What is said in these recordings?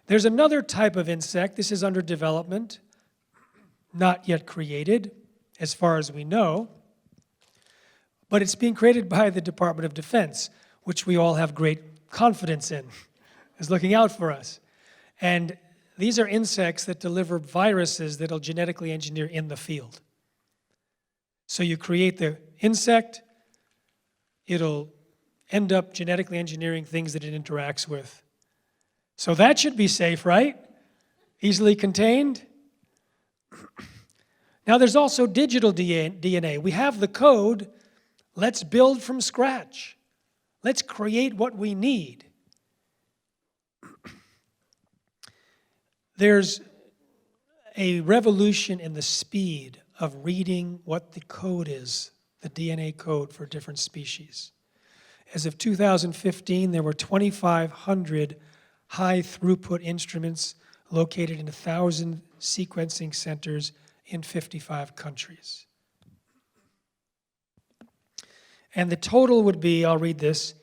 There's another type of insect. This is under development, not yet created, as far as we know. But it's being created by the Department of Defense, which we all have great confidence in, is looking out for us. And these are insects that deliver viruses that'll genetically engineer in the field. So you create the insect, it'll end up genetically engineering things that it interacts with. So that should be safe, right? Easily contained. Now there's also digital DNA. We have the code. Let's build from scratch. Let's create what we need. There's a revolution in the speed of reading what the code is, the DNA code for different species. As of 2015, there were 2,500 high-throughput instruments located in 1,000 sequencing centers in 55 countries. And the total would be, I'll read this,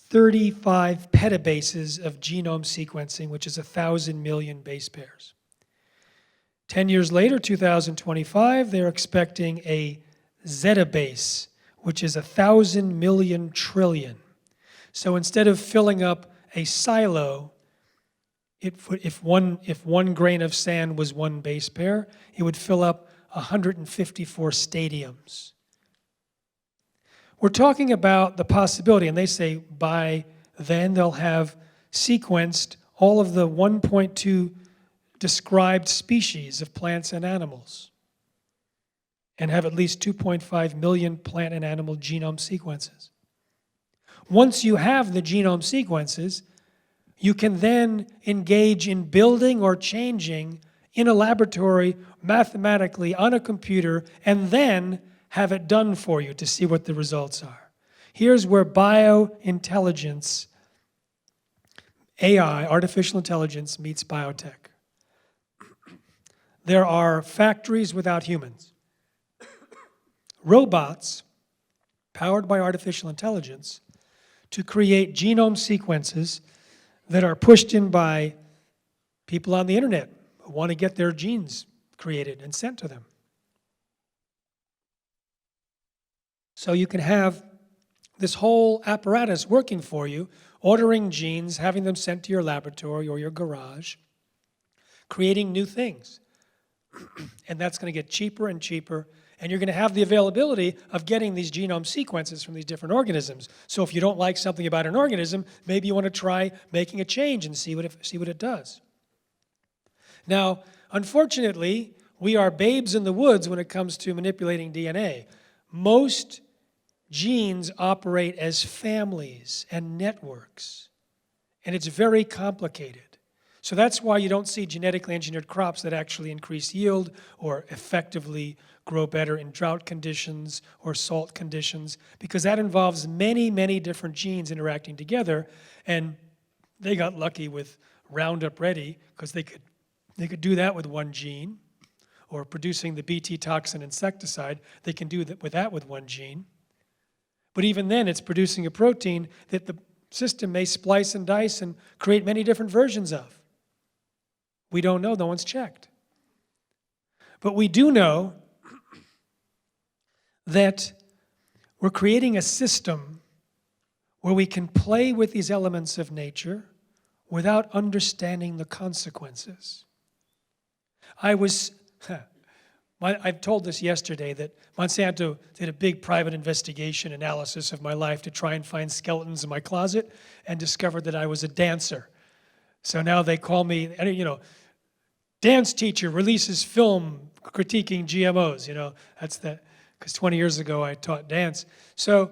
35 petabases of genome sequencing, which is 1,000 million base pairs. 10 years later, 2025, they're expecting a zetabase, which is 1,000 million trillion. So instead of filling up a silo, if one grain of sand was one base pair, it would fill up 154 stadiums. We're talking about the possibility, and they say by then they'll have sequenced all of the 1.2 described species of plants and animals and have at least 2.5 million plant and animal genome sequences. Once you have the genome sequences, you can then engage in building or changing in a laboratory mathematically on a computer and then have it done for you to see what the results are. Here's where biointelligence, AI, artificial intelligence, meets biotech. There are factories without humans. Robots, powered by artificial intelligence, to create genome sequences that are pushed in by people on the internet who want to get their genes created and sent to them. So you can have this whole apparatus working for you, ordering genes, having them sent to your laboratory or your garage, creating new things. And that's going to get cheaper and cheaper, and you're going to have the availability of getting these genome sequences from these different organisms. So if you don't like something about an organism, maybe you want to try making a change and see what it does. Now, unfortunately, we are babes in the woods when it comes to manipulating DNA. Most genes operate as families and networks, and it's very complicated. So that's why you don't see genetically engineered crops that actually increase yield or effectively grow better in drought conditions or salt conditions, because that involves many, many different genes interacting together. And they got lucky with Roundup Ready because they could do that with one gene, or producing the Bt toxin insecticide, they can do that with one gene. But even then, it's producing a protein that the system may splice and dice and create many different versions of. We don't know, no one's checked. But we do know that we're creating a system where we can play with these elements of nature without understanding the consequences. I've told this yesterday that Monsanto did a big private investigation analysis of my life to try and find skeletons in my closet and discovered that I was a dancer. So now they call me, dance teacher releases film critiquing GMOs, that's because 20 years ago I taught dance. So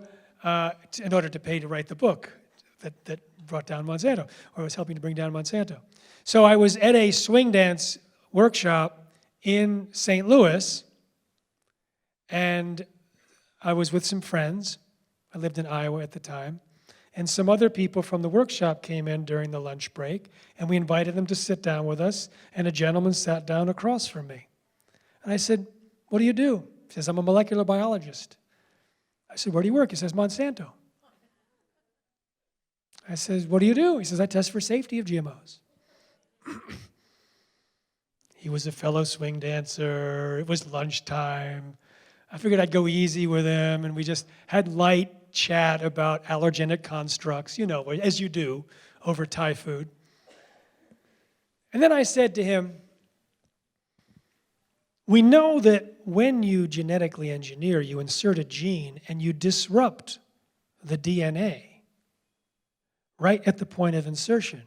in order to pay to write the book that brought down Monsanto, or was helping to bring down Monsanto. So I was at a swing dance workshop in St. Louis, and I was with some friends. I lived in Iowa at the time. And some other people from the workshop came in during the lunch break, and we invited them to sit down with us, and a gentleman sat down across from me. And I said, "What do you do?" He says, "I'm a molecular biologist." I said, "Where do you work?" He says, "Monsanto." I said, "What do you do?" He says, "I test for safety of GMOs." He was a fellow swing dancer. It was lunchtime. I figured I'd go easy with him, and we just had light chat about allergenic constructs, as you do over Thai food. And then I said to him, we know that when you genetically engineer, you insert a gene and you disrupt the DNA right at the point of insertion.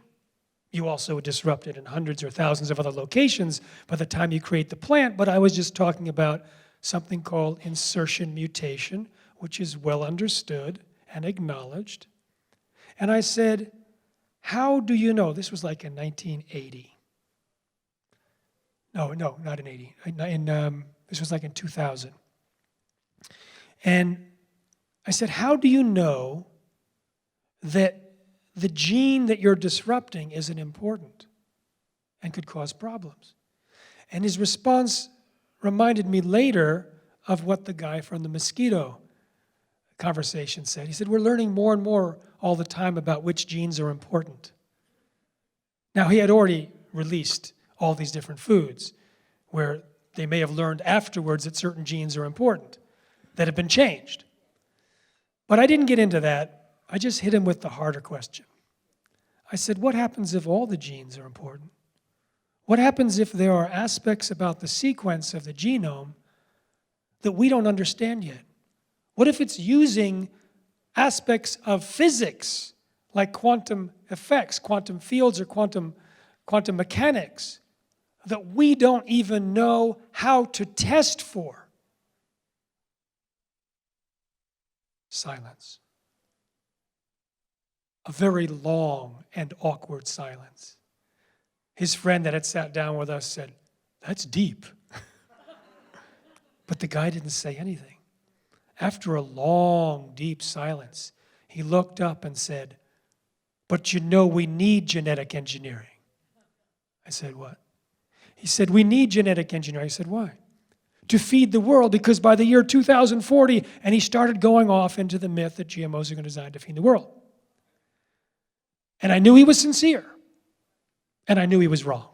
You also disrupt it in hundreds or thousands of other locations by the time you create the plant, but I was just talking about something called insertion mutation, which is well understood and acknowledged. And I said, how do you know? This was like in 1980. No, not in 80. This was like in 2000. And I said, how do you know that the gene that you're disrupting isn't important and could cause problems? And his response reminded me later of what the guy from the mosquito conversation said. He said, we're learning more and more all the time about which genes are important. Now, he had already released all these different foods where they may have learned afterwards that certain genes are important, that have been changed. But I didn't get into that. I just hit him with the harder question. I said, what happens if all the genes are important? What happens if there are aspects about the sequence of the genome that we don't understand yet? What if it's using aspects of physics, like quantum effects, quantum fields, or quantum mechanics, that we don't even know how to test for? Silence. A very long and awkward silence. His friend that had sat down with us said, that's deep. But the guy didn't say anything. After a long, deep silence, he looked up and said, but we need genetic engineering. I said, what? He said, we need genetic engineering. I said, why? To feed the world, because by the year 2040, and he started going off into the myth that GMOs are designed to feed the world. And I knew he was sincere, and I knew he was wrong.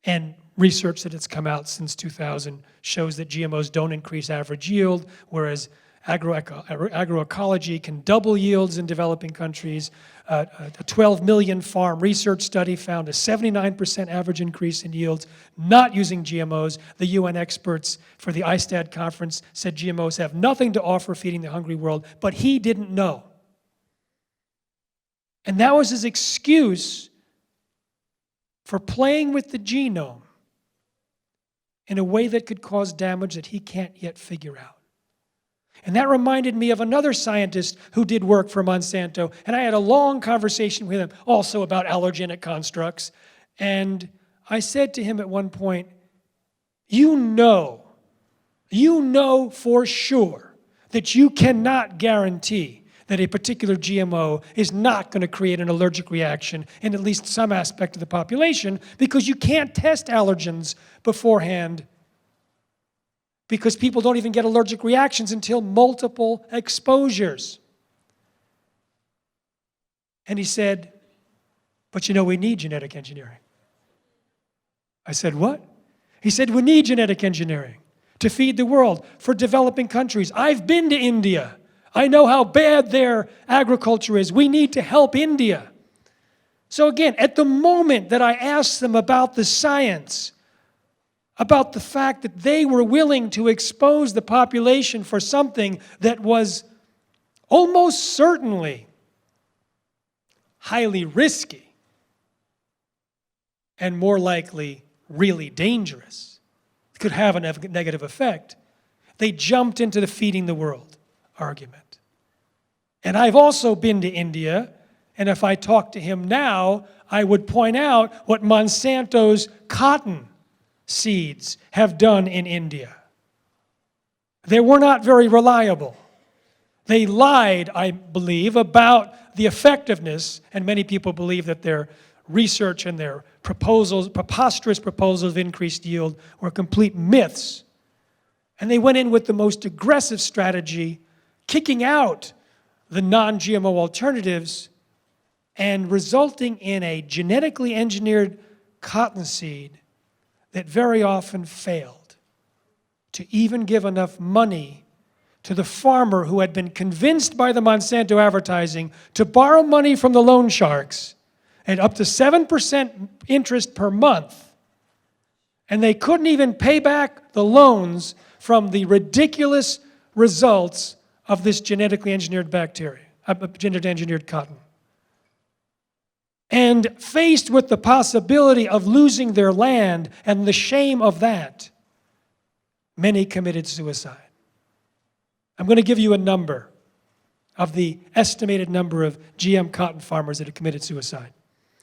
And research that has come out since 2000 shows that GMOs don't increase average yield, whereas agroecology can double yields in developing countries. A 12 million farm research study found a 79% average increase in yields not using GMOs. The UN experts for the ISTAD conference said GMOs have nothing to offer feeding the hungry world, but he didn't know. And that was his excuse for playing with the genome in a way that could cause damage that he can't yet figure out. And that reminded me of another scientist who did work for Monsanto, and I had a long conversation with him also about allergenic constructs. And I said to him at one point, you know for sure that you cannot guarantee that a particular GMO is not going to create an allergic reaction in at least some aspect of the population, because you can't test allergens beforehand, because people don't even get allergic reactions until multiple exposures. And he said, but we need genetic engineering. I said, what? He said, we need genetic engineering to feed the world for developing countries. I've been to India. I know how bad their agriculture is. We need to help India. So again, at the moment that I asked them about the science, about the fact that they were willing to expose the population for something that was almost certainly highly risky and more likely really dangerous, could have a negative effect, they jumped into the feeding the world argument. And I've also been to India, and if I talked to him now, I would point out what Monsanto's cotton seeds have done in India. They were not very reliable. They lied, I believe, about the effectiveness, and many people believe that their research and their preposterous proposals of increased yield were complete myths. And they went in with the most aggressive strategy, kicking out the non-GMO alternatives and resulting in a genetically engineered cottonseed that very often failed to even give enough money to the farmer who had been convinced by the Monsanto advertising to borrow money from the loan sharks at up to 7% interest per month. And they couldn't even pay back the loans from the ridiculous results of this genetically engineered bacteria, genetically engineered cotton. And faced with the possibility of losing their land and the shame of that, many committed suicide. I'm going to give you a number of the estimated number of GM cotton farmers that have committed suicide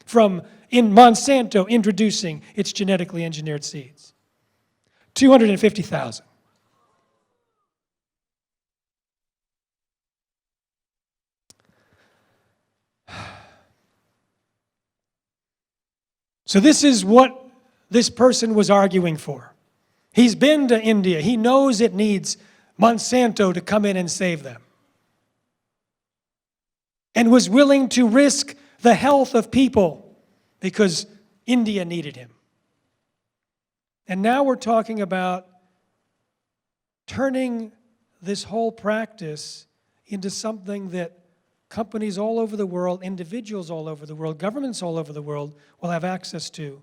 from Monsanto introducing its genetically engineered seeds. 250,000. So this is what this person was arguing for. He's been to India. He knows it needs Monsanto to come in and save them. And was willing to risk the health of people because India needed him. And now we're talking about turning this whole practice into something that companies all over the world, individuals all over the world, governments all over the world will have access to